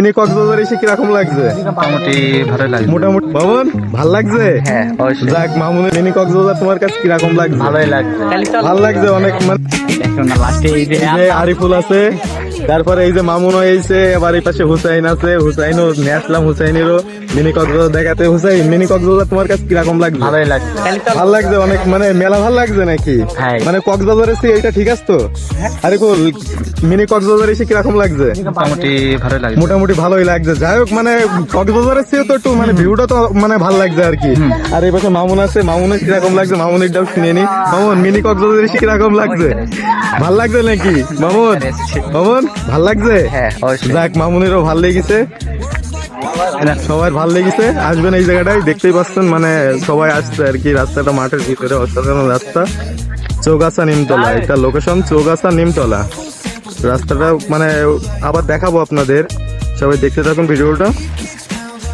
Mini Cox's Bazar এসে কিরকম লাগছে? মোটামুটি ভালো লাগছে। মোটামুটি মামুন ভাল লাগছে? হ্যাঁ অবশ্যই যাক মামুনের মিনি কক্সবাজার তোমার কাছে কিরকম লাগছে? ভালোই লাগছে। ভাল লাগছে অনেক। মানে এখন লাস্টে এই যে এই যে আরিফুল আছে, তারপরে এই যে মামুন হয়েছে, আবার এই পাশে হুসাইন আছে, হুসাইনও নিয়ে আসলাম, হুসাইনেরও মিনি কক্সবাজার দেখাতে। হুসাইন, মিনি কক্সবাজার তোমার কাছে কিরকম লাগছে? ভালোই লাগছে। ভাল লাগছে অনেক, মানে মেলা ভাল লাগছে নাকি? হ্যাঁ। মানে কক্সবাজার এসে এইটা ঠিক আছে তো? আরিফুল, মিনি কক্সবাজার এসে কিরকম লাগছে? মোটামুটি ভালোই লাগছে। মোটামুটি ভালোই লাগছে। যাই হোক, মানে কক্সবাজারের চেয়ে তো একটু মানে ভিউটা তো মানে ভালো লাগছে আর কি। আর এই পাশে মামুন আছে, মামুনের কিরকম লাগছে মামুনেরটাও শুনে নি। মামুন, মিনি কক্সবাজার এসে কিরকম লাগছে? ভাল লাগছে নাকি মামুন? মামুন ভাল লাগছে? হ্যাঁ অবশ্যই। যাক, মামুনেরও ভাল লেগেছে, সবার ভাল লেগেছে। আসবেন এই জায়গাটায়, দেখতেই পাচ্ছেন মানে সবাই আসছে আর কি। রাস্তাটা মাঠের ভিতরে, অসাধারণ রাস্তা। চৌগাছা নিমতলা, এটা লোকেশন চৌগাছা নিমতলা। রাস্তাটা মানে আবার দেখাবো আপনাদের, সবাই দেখতে থাকুন ভিডিওটা।